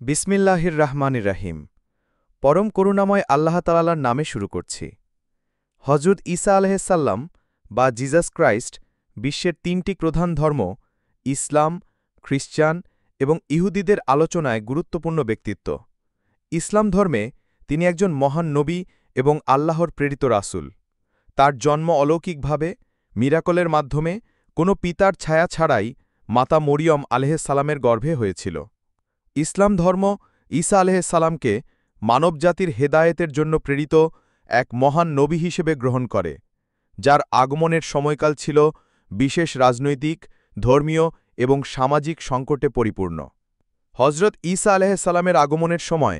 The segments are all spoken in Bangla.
বিসমিল্লাহির রাহমানির রাহিম। পরম করুণাময় আল্লাহ তাআলার নামে শুরু করছি। হজরত ঈসা আলাইহিসসালাম বা জিজাস ক্রাইস্ট বিশ্বের তিনটি প্রধান ধর্ম ইসলাম, খ্রিস্টান এবং ইহুদিদের আলোচনায় গুরুত্বপূর্ণ ব্যক্তিত্ব। ইসলাম ধর্মে তিনি একজন মহান নবী এবং আল্লাহর প্রেরিত রাসূল। তার জন্ম অলৌকিকভাবে মিরাকলের মাধ্যমে কোনো পিতার ছায়া ছাড়াই মাতা মরিয়ম আলাইহিসসালামের গর্ভে হয়েছিল। ইসলাম ধর্ম ঈসা আলাইহিসসালামকে মানবজাতির হেদায়েতের জন্য প্রেরিত এক মহান নবী হিসেবে গ্রহণ করে, যার আগমনের সময়কাল ছিল বিশেষ রাজনৈতিক, ধর্মীয় এবং সামাজিক সংকটে পরিপূর্ণ। হজরত ঈসা আলাইহিসসালামের আগমনের সময়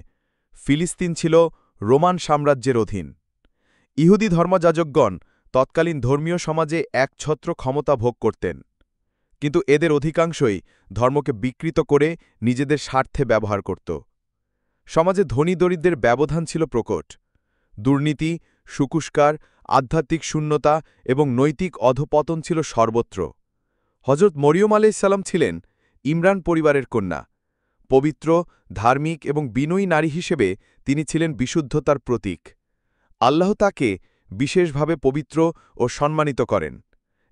ফিলিস্তিন ছিল রোমান সাম্রাজ্যের অধীন। ইহুদি ধর্মযাজকগণ তৎকালীন ধর্মীয় সমাজে একছত্র ক্ষমতা ভোগ করতেন, কিন্তু এদের অধিকাংশই ধর্মকে বিকৃত করে নিজেদের স্বার্থে ব্যবহার করত। সমাজে ধনী দরিদ্রের ব্যবধান ছিল প্রকট। দুর্নীতি, কুসংস্কার, আধ্যাত্মিক শূন্যতা এবং নৈতিক অধঃপতন ছিল সর্বত্র। হজরত মরিয়ম আলাইহিসসালাম ছিলেন ইমরান পরিবারের কন্যা। পবিত্র, ধার্মিক এবং বিনয়ী নারী হিসেবে তিনি ছিলেন বিশুদ্ধতার প্রতীক। আল্লাহ তাকে বিশেষভাবে পবিত্র ও সম্মানিত করেন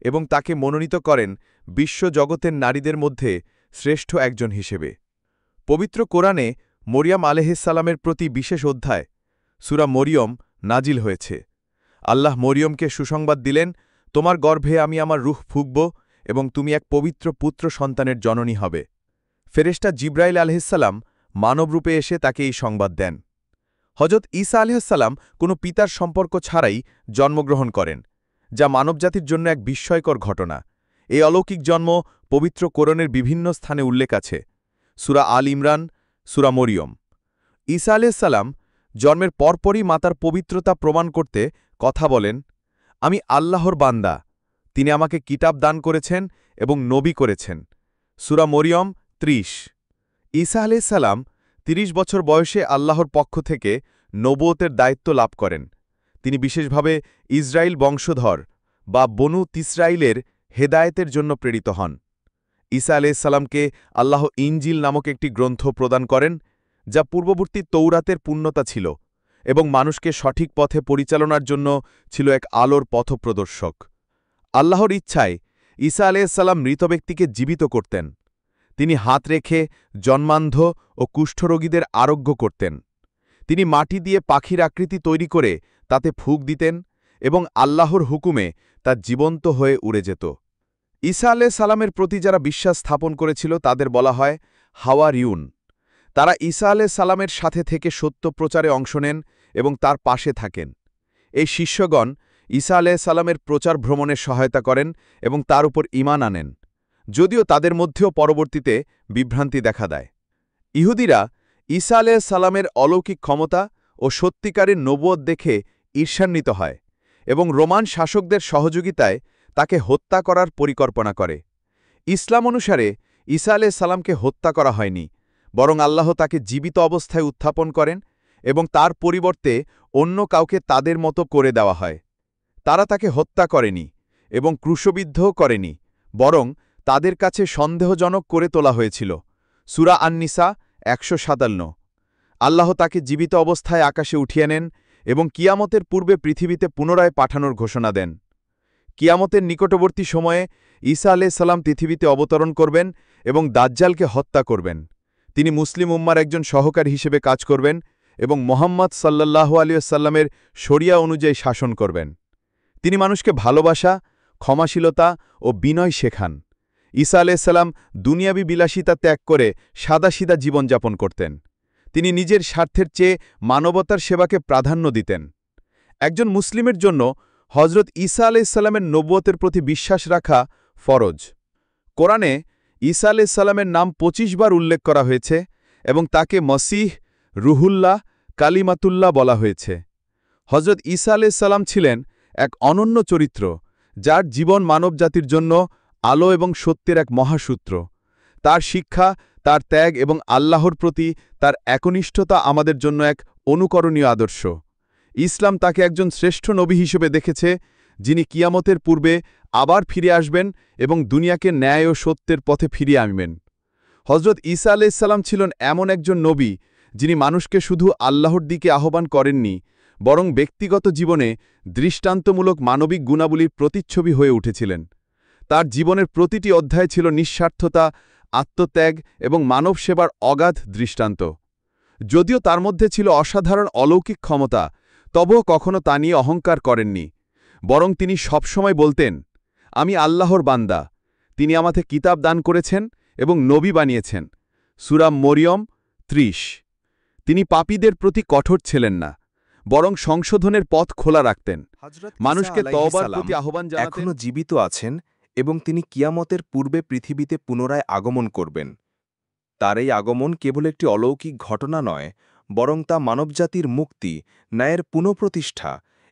এবং তাকে মনোনীত করেন বিশ্বজগতের নারীদের মধ্যে শ্রেষ্ঠ একজন হিসেবে। পবিত্র কোরআনে মরিয়ম আলাইহিসসালামের প্রতি বিশেষ অধ্যায় সূরা মরিয়ম নাজিল হয়েছে। আল্লাহ মরিয়মকে সুসংবাদ দিলেন, তোমার গর্ভে আমি আমার রূহ ফুঁকব এবং তুমি এক পবিত্র পুত্র সন্তানের জননী হবে। ফেরেশতা জিবরাইল আলাইহিসসালাম মানবরূপে এসে তাকে এই সংবাদ দেন। হজরত ঈসা আলাইহিসসালাম কোনো পিতার সম্পর্ক ছাড়াই জন্মগ্রহণ করেন, যা মানবজাতির জন্য এক বিস্ময়কর ঘটনা। এই অলৌকিক জন্ম পবিত্র কোরআনের বিভিন্ন স্থানে উল্লেখ আছে। সূরা আল ইমরান, সূরা মরিয়ম। ঈসা আলাইহিসসালাম জন্মের পরপরই মাতার পবিত্রতা প্রমাণ করতে কথা বলেন, আমি আল্লাহর বান্দা, তিনি আমাকে কিতাব দান করেছেন এবং নবী করেছেন। সূরা মরিয়ম ৩০। ঈসা আলাইহিসসালাম ৩০ বছর বয়সে আল্লাহর পক্ষ থেকে নবুয়তের দায়িত্ব লাভ করেন। তিনি বিশেষভাবে ইসরায়েল বংশধর বা বনু তিসরাইলের হেদায়েতের জন্য প্রেরিত হন। ঈসা আলাইহিসসালামকে আল্লাহ ইনজিল নামক একটি গ্রন্থ প্রদান করেন, যা পূর্ববর্তী তৌরাতের পূর্ণতা ছিল এবং মানুষকে সঠিক পথে পরিচালনার জন্য ছিল এক আলোর পথপ্রদর্শক। আল্লাহর ইচ্ছায় ঈসা আলাইহিসসালাম মৃত ব্যক্তিকে জীবিত করতেন। তিনি হাত রেখে জন্মান্ধ ও কুষ্ঠরোগীদের আরোগ্য করতেন। তিনি মাটি দিয়ে পাখির আকৃতি তৈরি করে তাতে ফুঁক দিতেন এবং আল্লাহর হুকুমে তা জীবন্ত হয়ে উড়ে যেত। ঈসা আলাইহিসসালামের প্রতি যারা বিশ্বাস স্থাপন করেছিল তাদের বলা হয় হাওয়ারিয়ুন। তারা ঈসা আলাইহিসসালামের সাথে থেকে সত্য প্রচারে অংশ নেন এবং তার পাশে থাকেন। এই শিষ্যগণ ঈসা আলাইহিসসালামের প্রচার ভ্রমণে সহায়তা করেন এবং তার উপর ঈমান আনেন, যদিও তাদের মধ্যেও পরবর্তীতে বিভ্রান্তি দেখা দেয়। ইহুদিরা ঈসা আলাইহিসসালামের অলৌকিক ক্ষমতা ও সত্যিকারের নবুয়ত দেখে ঈর্ষান্বিত হয় এবং রোমান শাসকদের সহযোগিতায় তাকে হত্যা করার পরিকল্পনা করে। ইসলাম অনুসারে ঈসা আলাইহিসসালামকে হত্যা করা হয়নি, বরং আল্লাহ তাকে জীবিত অবস্থায় উত্থাপন করেন এবং তার পরিবর্তে অন্য কাউকে তাদের মতো করে দেওয়া হয়। তারা তাকে হত্যা করেনি এবং ক্রুশবিদ্ধও করেনি, বরং তাদের কাছে সন্দেহজনক করে তোলা হয়েছিল। সূরা আন-নিসা ১৫৭। আল্লাহ তাকে জীবিত অবস্থায় আকাশে উঠিয়ে নেন এবং কিয়ামতের পূর্বে পৃথিবীতে পুনরায় পাঠানোর ঘোষণা দেন। কিয়ামতের নিকটবর্তী সময়ে ঈসা আলাইহিসসালাম পৃথিবীতে অবতরণ করবেন এবং দাজ্জালকে হত্যা করবেন। তিনি মুসলিম উম্মার একজন সহকারী হিসেবে কাজ করবেন এবং মুহাম্মদ সাল্লাল্লাহু আলাইহি ওয়াসাল্লামের শরিয়া অনুযায়ী শাসন করবেন। তিনি মানুষকে ভালোবাসা, ক্ষমাশীলতা ও বিনয় শেখান। ঈসা আলাইহিসসালাম দুনিয়াবী বিলাসিতা ত্যাগ করে সাদাসিধা জীবনযাপন করতেন। তিনি নিজের স্বার্থের চেয়ে মানবতার সেবাকে প্রাধান্য দিতেন। একজন মুসলিমের জন্য হজরত ঈসা আলাইহিসসালামের নবুয়তের প্রতি বিশ্বাস রাখা ফরজ। কোরআনে ঈসা আলাইহিসসালামের নাম ২৫ বার উল্লেখ করা হয়েছে এবং তাকে মসীহ, রুহুল্লাহ, কালিমাতুল্লাহ বলা হয়েছে। হজরত ঈসা আলাইহিসসালাম ছিলেন এক অনন্য চরিত্র, যার জীবন মানবজাতির জন্য আলো এবং সত্যের এক মহাসূত্র। তার শিক্ষা, তার ত্যাগ এবং আল্লাহর প্রতি তার একনিষ্ঠতা আমাদের জন্য এক অনুকরণীয় আদর্শ। ইসলাম তাকে একজন শ্রেষ্ঠ নবী হিসেবে দেখেছে, যিনি কিয়ামতের পূর্বে আবার ফিরে আসবেন এবং দুনিয়াকে ন্যায় ও সত্যের পথে ফিরিয়ে আনবেন। হজরত ঈসা আলাইহিসসালাম ছিলেন এমন একজন নবী যিনি মানুষকে শুধু আল্লাহর দিকে আহ্বান করেননি, বরং ব্যক্তিগত জীবনে দৃষ্টান্তমূলক মানবিক গুণাবলীর প্রতিচ্ছবি হয়ে উঠেছিলেন। তার জীবনের প্রতিটি অধ্যায় ছিল নিঃস্বার্থতা, আত্মত্যাগ এবং মানব সেবার অগাধ দৃষ্টান্ত। যদিও তার মধ্যে ছিল অসাধারণ অলৌকিক ক্ষমতা, তবুও কখনো তা নিয়ে অহংকার করেননি। বরং তিনি সবসময় বলতেন, আমি আল্লাহর বান্দা, তিনি আমাকে কিতাব দান করেছেন এবং নবী বানিয়েছেন। সূরা মরিয়ম ৩০। তিনি পাপীদের প্রতি কঠোর ছিলেন না, বরং সংশোধনের পথ খোলা রাখতেন। মানুষকে তওবার প্রতি আহ্বান জানাতেন। এখনও জীবিত আছেন এবং তিনি কিয়ামতের পূর্বে পৃথিবীতে পুনরায় আগমন করবেন। তার এই আগমন কেবল একটি অলৌকিক ঘটনা নয়, বরং তা মানবজাতির মুক্তি, ন্যায়ের পুনঃপ্রতিষ্ঠা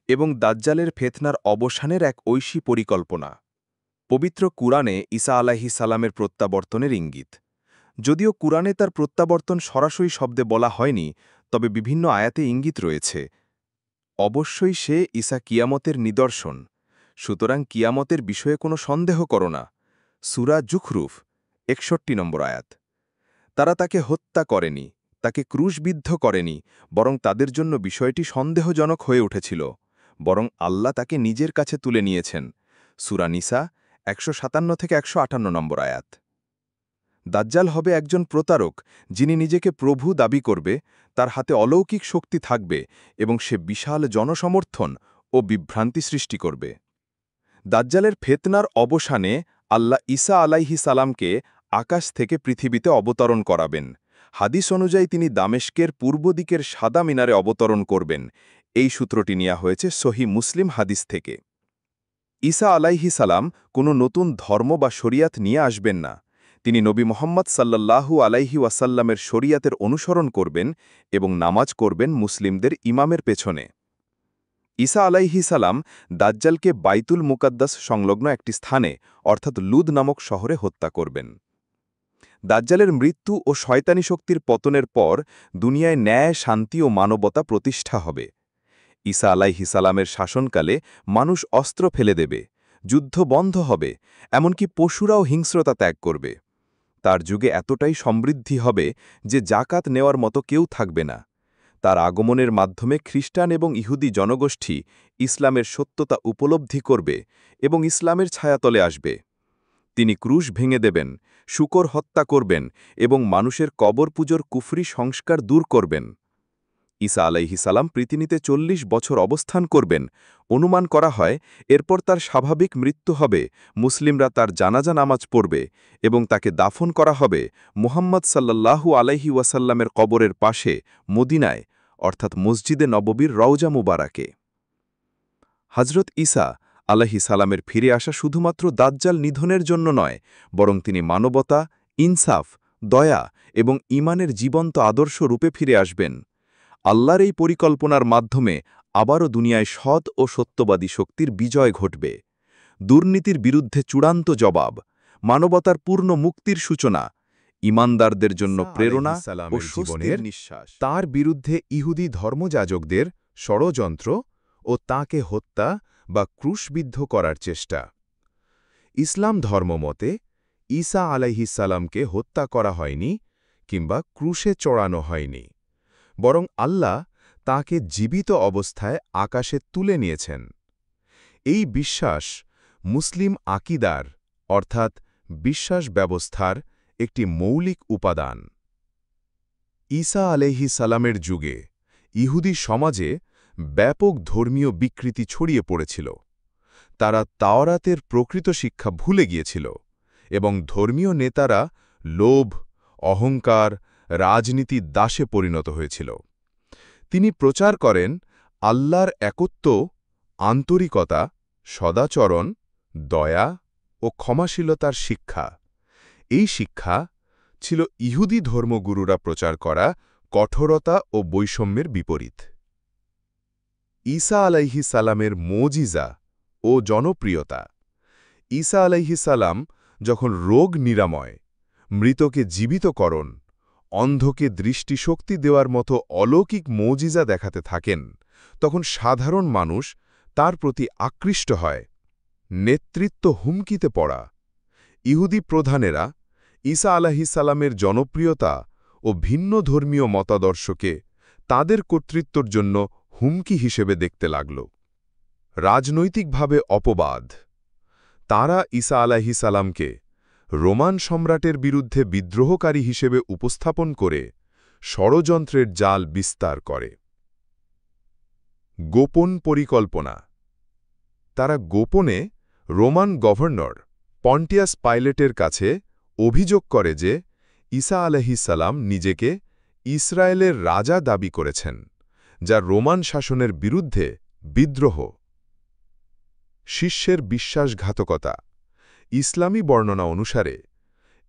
এবং দাজ্জালের ফিতনার অবসানের এক ঐশী পরিকল্পনা। পবিত্র কুরআনে ঈসা আলাইহিস সালামের প্রত্যাবর্তনের ইঙ্গিত। যদিও কুরআনে তার প্রত্যাবর্তন সরাসরি শব্দে বলা হয়নি, তবে বিভিন্ন আয়াতে ইঙ্গিত রয়েছে। অবশ্যই সে ঈসা কিয়ামতের নিদর্শন, সুতরাং কিয়ামতের বিষয়ে কোনো সন্দেহ করো না। সূরা জুখরুফ ৬১ নম্বর আয়াত। তারা তাকে হত্যা করেনি, তাকে ক্রুশবিদ্ধ করেনি, বরং তাদের জন্য বিষয়টি সন্দেহজনক হয়ে উঠেছিল, বরং আল্লাহ তাকে নিজের কাছে তুলে নিয়েছেন। সূরা নিসা ১৫৭ থেকে ১৫৮ নম্বর আয়াত। দাজ্জাল হবে একজন প্রতারক, যিনি নিজেকে প্রভু দাবি করবে, তার হাতে অলৌকিক শক্তি থাকবে এবং সে বিশাল জনসমর্থন ও বিভ্রান্তি সৃষ্টি করবে। দাজ্জালের ফিতনার অবসানে আল্লাহ ঈসা আলাইহিস সালামকে আকাশ থেকে পৃথিবীতে অবতরণ করাবেন। হাদিস অনুযায়ী তিনি দামেস্কের পূর্ব দিকের সাদা মিনারে অবতরণ করবেন। এই সূত্রটি নেওয়া হয়েছে সহিহ মুসলিম হাদিস থেকে। ঈসা আলাইহিস সালাম কোনো নতুন ধর্ম বা শরিয়াত নিয়ে আসবেন না। তিনি নবী মুহাম্মদ সাল্লাল্লাহু আলাইহি ওয়াসাল্লামের শরিয়াতের অনুসরণ করবেন এবং নামাজ করবেন মুসলিমদের ইমামের পেছনে। ঈসা আলাইহিস সালাম দাজ্জালকে বাইতুল মুকাদ্দাস সংলগ্ন একটি স্থানে অর্থাৎ লুদ নামক শহরে হত্যা করবেন। দাজ্জালের মৃত্যু ও শয়তানি শক্তির পতনের পর দুনিয়ায় ন্যায়, শান্তি ও মানবতা প্রতিষ্ঠা হবে। ঈসা আলাইহিস সালামের শাসনকালে মানুষ অস্ত্র ফেলে দেবে, যুদ্ধ বন্ধ হবে, এমনকি পশুরাও হিংস্রতা ত্যাগ করবে। তার যুগে এতটাই সমৃদ্ধি হবে যে যাকাত নেওয়ার মতো কেউ থাকবে না। তার আগমনের মাধ্যমে খ্রিস্টান এবং ইহুদি জনগোষ্ঠী ইসলামের সত্যতা উপলব্ধি করবে এবং ইসলামের ছায়াতলে আসবে। তিনি ক্রুশ ভেঙে দেবেন, শূকর হত্যা করবেন এবং মানুষের কবর পুজোর কুফরি সংস্কার দূর করবেন। ঈসা আলাইহিস সালাম পৃথিবীতে ৪০ বছর অবস্থান করবেন। অনুমান করা হয় এরপর তার স্বাভাবিক মৃত্যু হবে, মুসলিমরা তার জানাজা নামাজ পড়বে এবং তাকে দাফন করা হবে মুহাম্মদ সাল্লাল্লাহু আলাইহি ওয়াসাল্লামের কবরের পাশে মদিনায়, অর্থাৎ মসজিদে নববীর রওজা মুবারাকে। হজরত ঈসা আলাইহিস সালামের ফিরে আসা শুধুমাত্র দাজ্জাল নিধনের জন্য নয়, বরং তিনি মানবতা, ইনসাফ, দয়া এবং ঈমানের জীবন্ত আদর্শ রূপে ফিরে আসবেন। আল্লাহর এই পরিকল্পনার মাধ্যমে আবারও দুনিয়ায় সৎ ও সত্যবাদী শক্তির বিজয় ঘটবে। দুর্নীতির বিরুদ্ধে চূড়ান্ত জবাব, মানবতার পূর্ণ মুক্তির সূচনা, ঈমানদারদের জন্য প্রেরণা ও স্বস্তির নিঃশ্বাস। তার বিরুদ্ধে ইহুদি ধর্মযাজকদের ষড়যন্ত্র ও তাঁকে হত্যা বা ক্রুশবিদ্ধ করার চেষ্টা। ইসলাম ধর্মমতে ঈসা আলাইহিস সালামকে হত্যা করা হয়নি কিংবা ক্রুশে চড়ানো হয়নি, বরং আল্লাহ তাঁকে জীবিত অবস্থায় আকাশে তুলে নিয়েছেন। এই বিশ্বাস মুসলিম আকিদার অর্থাৎ বিশ্বাস ব্যবস্থার একটি মৌলিক উপাদান। ঈসা আলাইহিস সালামের যুগে ইহুদি সমাজে ব্যাপক ধর্মীয় বিকৃতি ছড়িয়ে পড়েছিল। তারা তাওরাতের প্রকৃত শিক্ষা ভুলে গিয়েছিল এবং ধর্মীয় নেতারা লোভ, অহংকার, রাজনীতির দাসে পরিণত হয়েছিল। তিনি প্রচার করেন আল্লাহর একত্ব, আন্তরিকতা, সদাচরণ, দয়া ও ক্ষমাশীলতার শিক্ষা। এই শিক্ষা ছিল ইহুদি ধর্মগুরুরা প্রচার করা কঠোরতা ও বৈষম্যের বিপরীত। ঈসা আলাইহিস সালামের মুজিজা ও জনপ্রিয়তা। ঈসা আলাইহিস সালাম যখন রোগ নিরাময়, মৃতকে জীবিতকরণ, অন্ধকে দৃষ্টিশক্তি দেওয়ার মতো অলৌকিক মুজিজা দেখাতে থাকেন, তখন সাধারণ মানুষ তার প্রতি আকৃষ্ট হয়। নেতৃত্ব হুমকিতে পড়া। ইহুদি প্রধানেরা ঈসা আলাইহিসসালামের জনপ্রিয়তা ও ভিন্ন ধর্মীয় মতাদর্শকে তাদের কর্তৃত্বর জন্য হুমকি হিসেবে দেখতে লাগল। রাজনৈতিকভাবে অপবাদ। তারা ঈসা আলাইহিসসালামকে রোমান সম্রাটের বিরুদ্ধে বিদ্রোহকারী হিসেবে উপস্থাপন করে ষড়যন্ত্রের জাল বিস্তার করে। গোপন পরিকল্পনা। তারা গোপনে রোমান গভর্নর পন্টিয়াস পাইলেটের কাছে অভিযোগ করে যে ঈসা আলাইহিসসালাম নিজেকে ইসরায়েলের রাজা দাবি করেছেন, যা রোমান শাসনের বিরুদ্ধে বিদ্রোহ। শিষ্যের বিশ্বাসঘাতকতা। ইসলামী বর্ণনা অনুসারে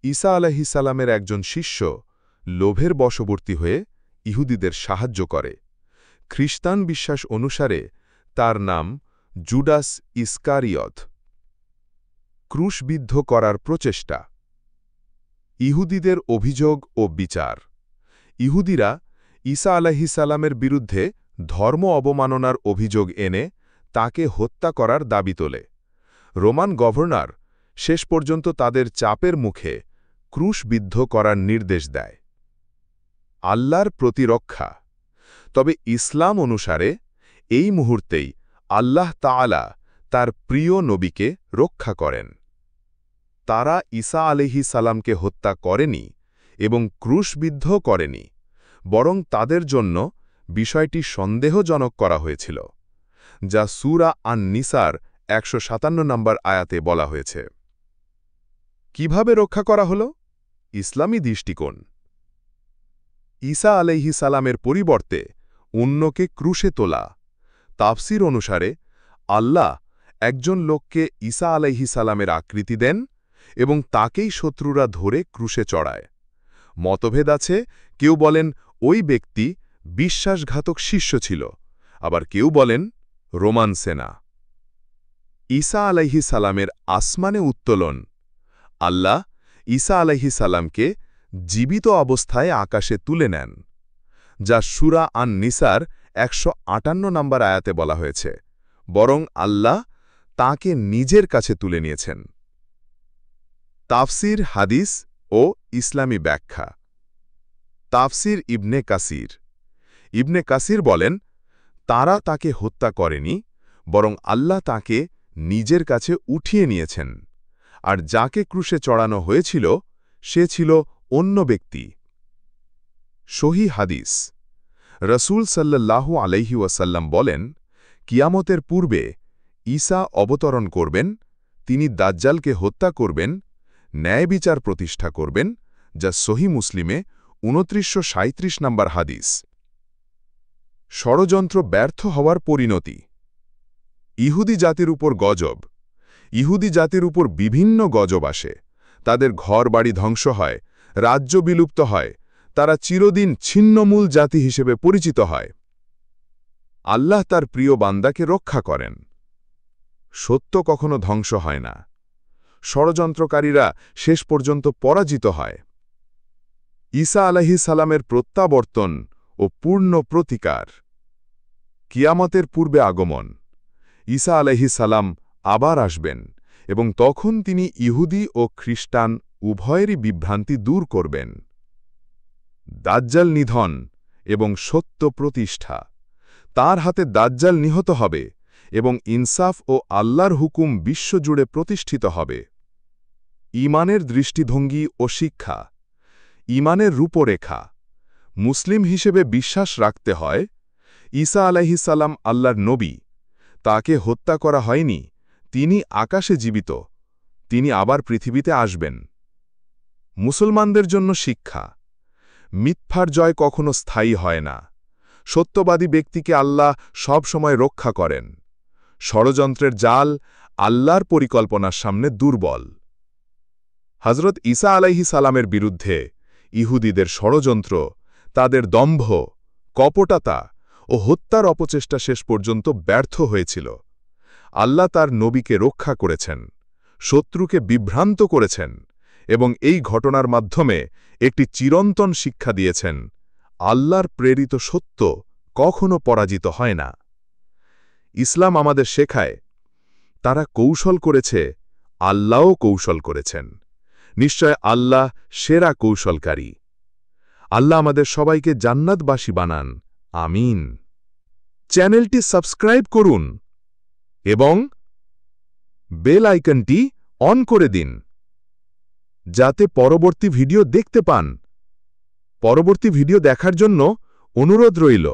ঈসা আলাইহিসসালামের একজন শিষ্য লোভের বশবর্তী হয়ে ইহুদিদের সাহায্য করে। খ্রিস্টান বিশ্বাস অনুসারে তার নাম জুডাস ইসকারিয়ত। ক্রুশবিদ্ধ করার প্রচেষ্টা। ইহুদিদের অভিযোগ ও বিচার। ইহুদিরা ঈসা আলাইহিসসালামের বিরুদ্ধে ধর্ম অবমাননার অভিযোগ এনে তাকে হত্যা করার দাবি তোলে। রোমান গভর্নর শেষ পর্যন্ত তাদের চাপের মুখে ক্রুশবিদ্ধ করার নির্দেশ দেয়। আল্লাহর প্রতিরক্ষা। তবে ইসলাম অনুসারে এই মুহূর্তেই আল্লাহ তাআলা তার প্রিয় নবীকে রক্ষা করেন। তারা ঈসা আলাইহিসসালামকে হত্যা করেনি এবং ক্রুশবিদ্ধ করেনি, বরং তাদের জন্য বিষয়টি সন্দেহজনক করা হয়েছিল, যা সূরা আন-নিসার ১৫৭ নম্বর আয়াতে বলা হয়েছে। কিভাবে রক্ষা করা হল? ইসলামী দৃষ্টিকোণ। ঈসা আলাইহিসসালামের পরিবর্তে অন্যকে ক্রুশে তোলা। তাফসির অনুসারে আল্লাহ একজন লোককে ঈসা আলাইহিসসালামের আকৃতি দেন এবং তাকেই শত্রুরা ধরে ক্রুশে চড়ায়। মতভেদ আছে, কেউ বলেন ওই ব্যক্তি বিশ্বাসঘাতক শিষ্য ছিল, আবার কেউ বলেন রোমান সেনা। ঈসা আলাইহিসসালামের আসমানে উত্তোলন। আল্লাহ ঈসা আলাইহিসসালামকে জীবিত অবস্থায় আকাশে তুলে নেন, যা সূরা আন-নিসার ১৫৮ নম্বর আয়াতে বলা হয়েছে, বরং আল্লাহ তাঁকে নিজের কাছে তুলে নিয়েছেন। তাফসির, হাদিস ও ইসলামী ব্যাখ্যা। তাফসির ইবনে কাসির। ইবনে কাসির বলেন, তারা তাকে হত্যা করেনি, বরং আল্লাহ তাকে নিজের কাছে উঠিয়ে নিয়েছেন, আর যাকে ক্রুশে চড়ানো হয়েছিল সে ছিল অন্য ব্যক্তি। সহিহ হাদিস। রসূল সাল্লাল্লাহু আলাইহি ওয়াসাল্লাম বলেন, কিয়ামতের পূর্বে ঈসা অবতরণ করবেন, তিনি দাজ্জালকে হত্যা করবেন, ন্যায়বিচার প্রতিষ্ঠা করবেন, যা সহিহ মুসলিমে ২৯৩৭ নম্বর হাদিস। ষড়যন্ত্র ব্যর্থ হওয়ার পরিণতি। ইহুদি জাতির উপর গজব। ইহুদি জাতির উপর বিভিন্ন গজব আসে। তাদের ঘরবাড়ি ধ্বংস হয়, রাজ্য বিলুপ্ত হয়, তারা চিরদিন ছিন্নমূল জাতি হিসেবে পরিচিত হয়। আল্লাহ তার প্রিয় বান্দাকে রক্ষা করেন। সত্য কখনো ধ্বংস হয় না। ষড়যন্ত্রকারীরা শেষ পর্যন্ত পরাজিত হয়। ঈসা আলাইহিসসালামের প্রত্যাবর্তন ও পূর্ণ প্রতিকার। কিয়ামতের পূর্বে আগমন। ঈসা আলাইহিসসালাম আবার আসবেন এবং তখন তিনি ইহুদি ও খ্রিস্টান উভয়েরই বিভ্রান্তি দূর করবেন। দাজ্জাল নিধন এবং সত্য প্রতিষ্ঠা। তার হাতে দাজ্জাল নিহত হবে এবং ইনসাফ ও আল্লাহর হুকুম বিশ্বজুড়ে প্রতিষ্ঠিত হবে। ঈমানের দৃষ্টিভঙ্গি ও শিক্ষা। ঈমানের রূপরেখা। মুসলিম হিসেবে বিশ্বাস রাখতে হয়, ঈসা আলাইহিসসালাম আল্লাহর নবী, তাকে হত্যা করা হয়নি, তিনি আকাশে জীবিত, তিনি আবার পৃথিবীতে আসবেন। মুসলমানদের জন্য শিক্ষা। মিথ্যার জয় কখনো স্থায়ী হয় না। সত্যবাদী ব্যক্তিকে আল্লাহ সব সময় রক্ষা করেন। ষড়যন্ত্রের জাল আল্লাহর পরিকল্পনার সামনে দুর্বল। হযরত ঈসা আলাইহিসসালামের বিরুদ্ধে ইহুদিদের ষড়যন্ত্র, তাদের দম্ভ, কপটতা ও হত্যার অপচেষ্টা শেষ পর্যন্ত ব্যর্থ হয়েছিল। আল্লাহ তার নবীকে রক্ষা করেছেন, শত্রুকে বিভ্রান্ত করেছেন এবং এই ঘটনার মাধ্যমে একটি চিরন্তন শিক্ষা দিয়েছেন, আল্লাহর প্রেরিত সত্য কখনো পরাজিত হয় না। ইসলাম আমাদের শেখায়, তারা কৌশল করেছে, আল্লাহও কৌশল করেছেন। নিশ্চয় আল্লাহ সেরা কৌশলকারী। আল্লাহ আমাদের সবাইকে জান্নাতবাসী বানান, আমিন। চ্যানেলটি সাবস্ক্রাইব করুন এবং বেল আইকনটি অন করে দিন, যাতে পরবর্তী ভিডিও দেখতে পান। পরবর্তী ভিডিও দেখার জন্য অনুরোধ রইল।